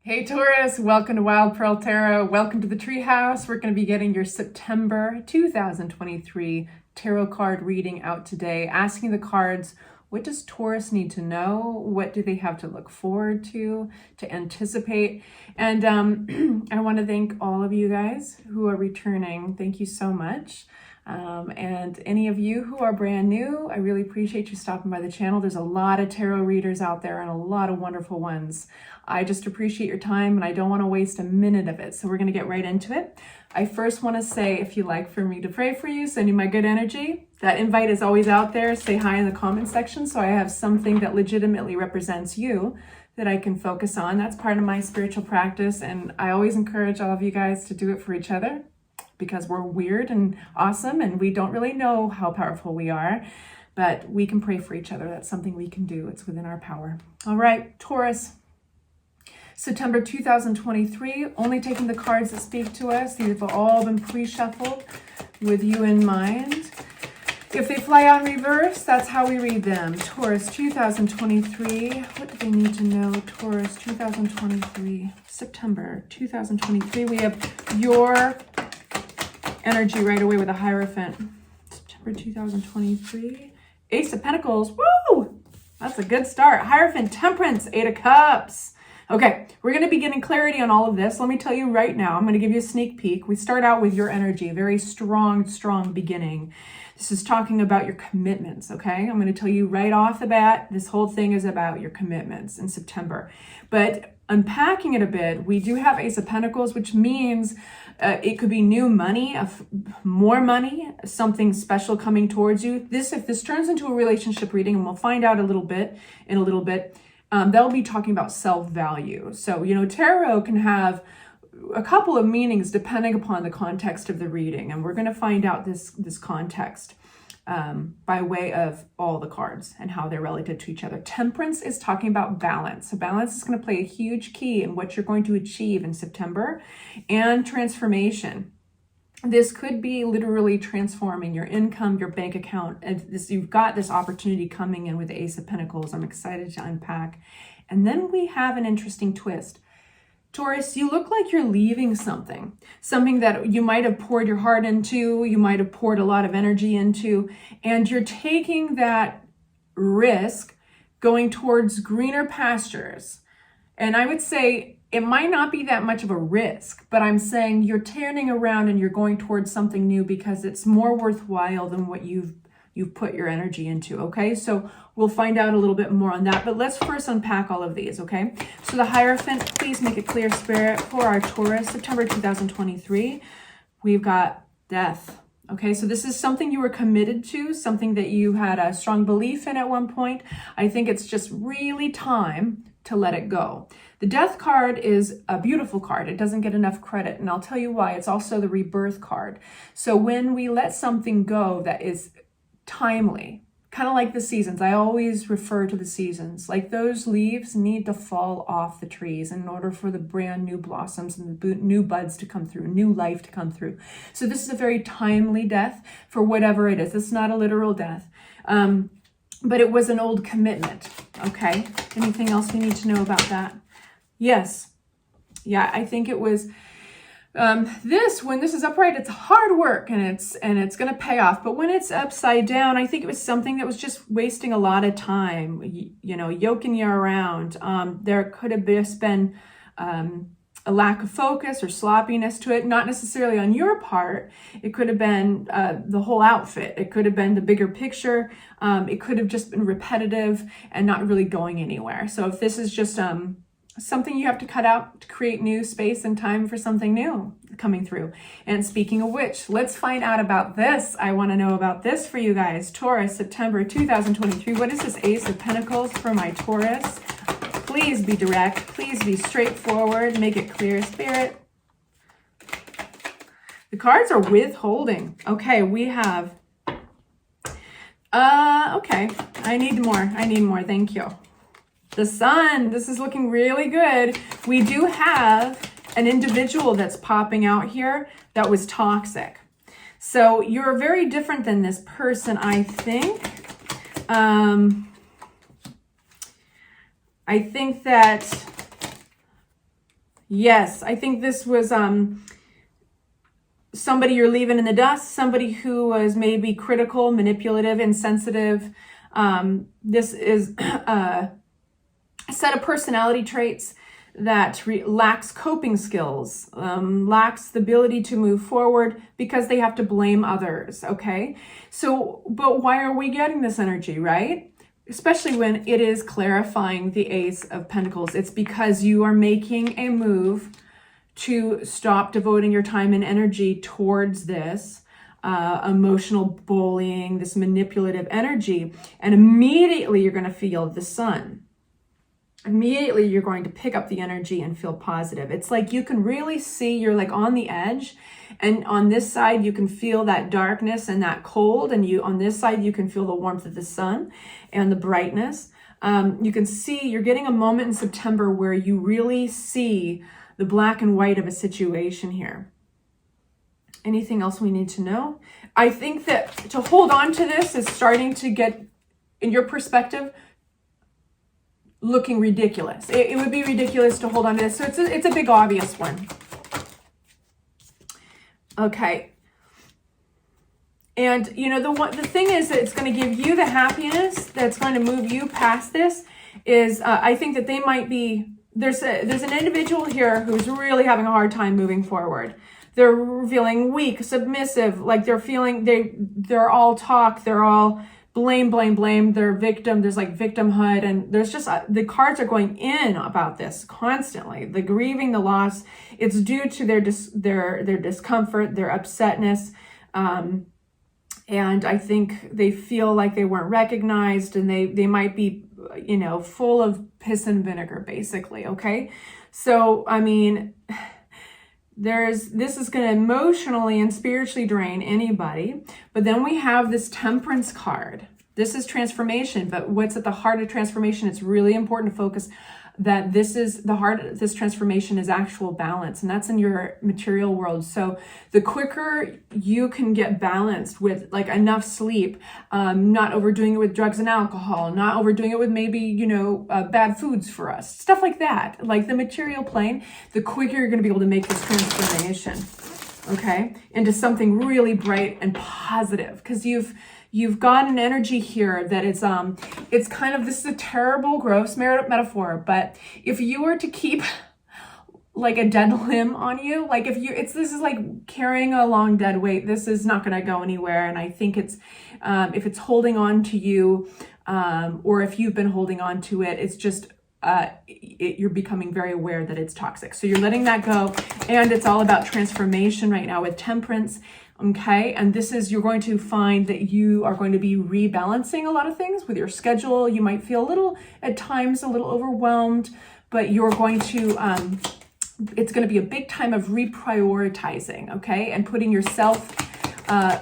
Hey Taurus, welcome to Wild Pearl Tarot. Welcome to the Treehouse. We're going to be getting your September 2023 tarot card reading out today, asking the cards, what does Taurus need to know? What do they have to look forward to anticipate? And I want to thank all of you guys who are returning. Thank you so much. And any of you who are brand new, I really appreciate you stopping by the channel. There's a lot of tarot readers out there and a lot of wonderful ones. I just appreciate your time and I don't want to waste a minute of it. So we're going to get right into it. I first want to say, if you'd like for me to pray for you, send you my good energy. That invite is always out there. Say hi in the comment section so I have something that legitimately represents you that I can focus on. That's part of my spiritual practice. And I always encourage all of you guys to do it for each other, because we're weird and awesome and we don't really know how powerful we are, but we can pray for each other. That's something we can do. It's within our power. All right, Taurus, September 2023, only taking the cards that speak to us. These have all been pre-shuffled with you in mind. If they fly out in reverse, that's how we read them. Taurus 2023, what do they need to know? Taurus 2023, September 2023, we have your energy right away with a Hierophant. September 2023. Ace of Pentacles. Woo! That's a good start. Hierophant, Temperance, Eight of Cups. Okay, we're going to be getting clarity on all of this. Let me tell you right now, I'm going to give you a sneak peek. We start out with your energy, very strong beginning. This is talking about your commitments, okay? I'm going to tell you right off the bat, this whole thing is about your commitments in September. But unpacking it a bit, we do have Ace of Pentacles, which means it could be new money, more money, something special coming towards you. If this turns into a relationship reading, and we'll find out in a little bit, they'll be talking about self-value. So, tarot can have a couple of meanings depending upon the context of the reading. And we're going to find out this context by way of all the cards and how they're relative to each other. Temperance is talking about balance. So balance is going to play a huge key in what you're going to achieve in September, and transformation. This could be literally transforming your income, your bank account. You've got this opportunity coming in with the Ace of Pentacles. I'm excited to unpack. And then we have an interesting twist. Taurus, you look like you're leaving something that you might have poured your heart into, you might have poured a lot of energy into, and you're taking that risk going towards greener pastures. And I would say it might not be that much of a risk, but I'm saying you're turning around and you're going towards something new because it's more worthwhile than what you've put your energy into, okay? So we'll find out a little bit more on that, but let's first unpack all of these, okay? So the Hierophant, please make it clear, Spirit, for our Taurus, September 2023, we've got death, okay? So this is something you were committed to, something that you had a strong belief in at one point. I think it's just really time to let it go. The Death card is a beautiful card. It doesn't get enough credit, and I'll tell you why. It's also the Rebirth card. So when we let something go that is timely, kind of like the seasons. I always refer to the seasons. Like those leaves need to fall off the trees in order for the brand new blossoms and the new buds to come through, new life to come through. So this is a very timely death for whatever it is. It's not a literal death, but it was an old commitment. Okay. Anything else we need to know about that? Yes. Yeah, I think it was when this is upright, it's hard work and it's going to pay off. But when it's upside down, I think it was something that was just wasting a lot of time, yoking you around. There could have just been a lack of focus or sloppiness to it, not necessarily on your part. It could have been the whole outfit. It could have been the bigger picture. It could have just been repetitive and not really going anywhere. So if this is just something you have to cut out to create new space and time for something new coming through. And speaking of which, let's find out about this. I want to know about this for you guys. Taurus, September 2023. What is this Ace of Pentacles for my Taurus? Please be direct. Please be straightforward. Make it clear, Spirit. The cards are withholding. Okay, we have... okay. I need more. Thank you. The Sun, this is looking really good. We do have an individual that's popping out here that was toxic. So you're very different than this person, I think. I think that Yes, I think this was somebody you're leaving in the dust, somebody who was maybe critical, manipulative, insensitive. This is a set of personality traits that lacks coping skills, lacks the ability to move forward because they have to blame others, okay? So, but why are we getting this energy, right? Especially when it is clarifying the Ace of Pentacles. It's because you are making a move to stop devoting your time and energy towards this emotional bullying, this manipulative energy, and immediately you're going to feel the sun. Immediately you're going to pick up the energy and feel positive. It's like you can really see you're like on the edge, and on this side you can feel that darkness and that cold, and you on this side you can feel the warmth of the sun and the brightness. You can see you're getting a moment in September where you really see the black and white of a situation here. Anything else we need to know? I think that to hold on to this is starting to get, in your perspective, looking ridiculous. It would be ridiculous to hold on to this. So it's a big obvious one. Okay. And you know, the thing is that it's going to give you the happiness that's going to move you past this is I think that they might be, there's an individual here who's really having a hard time moving forward. They're feeling weak, submissive, like they're feeling they're all talk, they're all blame, they're victim, there's like victimhood, and there's just the cards are going in about this constantly. The grieving, the loss, it's due to their discomfort, their upsetness, and I think they feel like they weren't recognized, and they might be, you know, full of piss and vinegar, basically. Okay, so I mean, this is going to emotionally and spiritually drain anybody. But then we have this Temperance card. This is transformation, but what's at the heart of transformation? It's really important to focus that this is the heart of this transformation is actual balance, and that's in your material world. So the quicker you can get balanced with like enough sleep, not overdoing it with drugs and alcohol, not overdoing it with maybe, you know, bad foods for us, stuff like that, like the material plane, the quicker you're going to be able to make this transformation, okay, into something really bright and positive, because you've got an energy here that is, it's kind of, this is a terrible, gross metaphor, but if you were to keep like a dead limb on you, like this is like carrying a long dead weight. This is not going to go anywhere. And I think it's, if it's holding on to you, or if you've been holding on to it, it's just, you're becoming very aware that it's toxic. So you're letting that go. And it's all about transformation right now with Temperance. Okay, and this is, you're going to find that you are going to be rebalancing a lot of things with your schedule. You might feel at times a little overwhelmed, but you're going to, it's going to be a big time of reprioritizing, okay, and putting yourself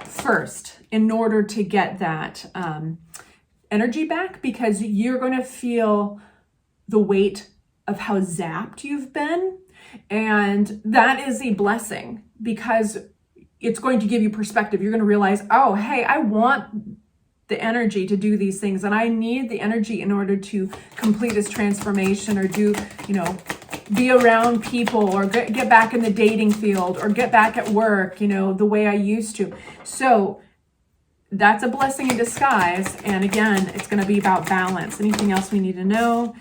first in order to get that energy back, because you're going to feel the weight of how zapped you've been, and that is a blessing, because it's going to give you perspective. You're going to realize, oh, hey, I want the energy to do these things, and I need the energy in order to complete this transformation, or do, you know, be around people, or get back in the dating field, or get back at work, you know, the way I used to. So that's a blessing in disguise. And again, it's going to be about balance. Anything else we need to know?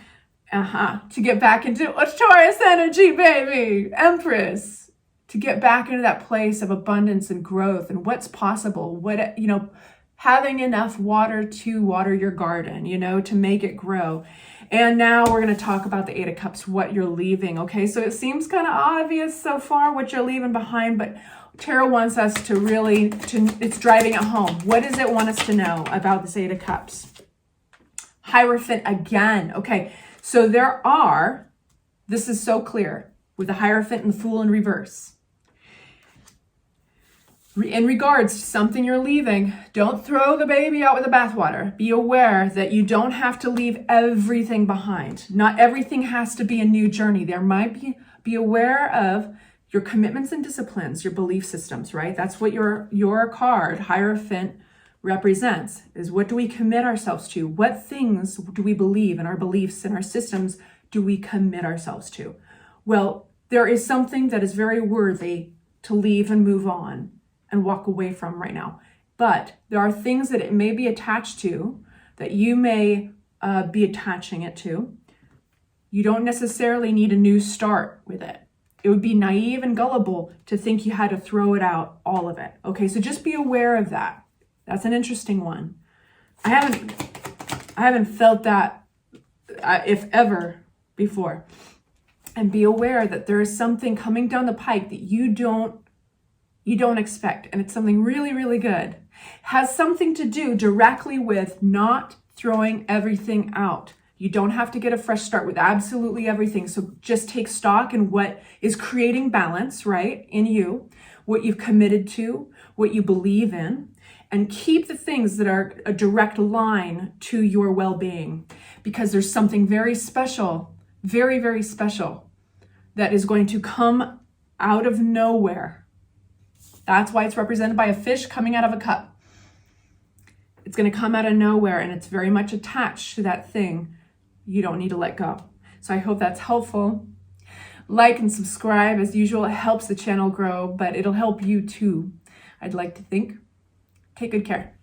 To get back into a Taurus energy, baby, Empress. To get back into that place of abundance and growth and what's possible, what, you know, having enough water to water your garden, you know, to make it grow. And now we're going to talk about the Eight of Cups, what you're leaving. Okay, so it seems kind of obvious so far what you're leaving behind, but Tarot wants us to really, it's driving it home. What does it want us to know about this Eight of Cups? Hierophant again. Okay, so this is so clear with the Hierophant and the Fool in reverse. In regards to something you're leaving, don't throw the baby out with the bathwater. Be aware that you don't have to leave everything behind. Not everything has to be a new journey. There might be aware of your commitments and disciplines, your belief systems, right? That's what your card, Hierophant, represents, is what do we commit ourselves to? What things do we believe in our beliefs and our systems do we commit ourselves to? Well, there is something that is very worthy to leave and move on and walk away from right now. But there are things that it may be attached to, that you may be attaching it to. You don't necessarily need a new start with it. It would be naive and gullible to think you had to throw it out, all of it. Okay, so just be aware of that. That's an interesting one. I haven't felt that, if ever, before. And be aware that there is something coming down the pike that you don't expect, and it's something really, really good. Has something to do directly with not throwing everything out. You don't have to get a fresh start with absolutely everything. So just take stock in what is creating balance, right, in you, what you've committed to, what you believe in, and keep the things that are a direct line to your well-being, because there's something very special, very, very special, that is going to come out of nowhere. That's why it's represented by a fish coming out of a cup. It's going to come out of nowhere, and it's very much attached to that thing you don't need to let go. So I hope that's helpful. Like and subscribe. As usual, it helps the channel grow, but it'll help you too, I'd like to think. Take good care.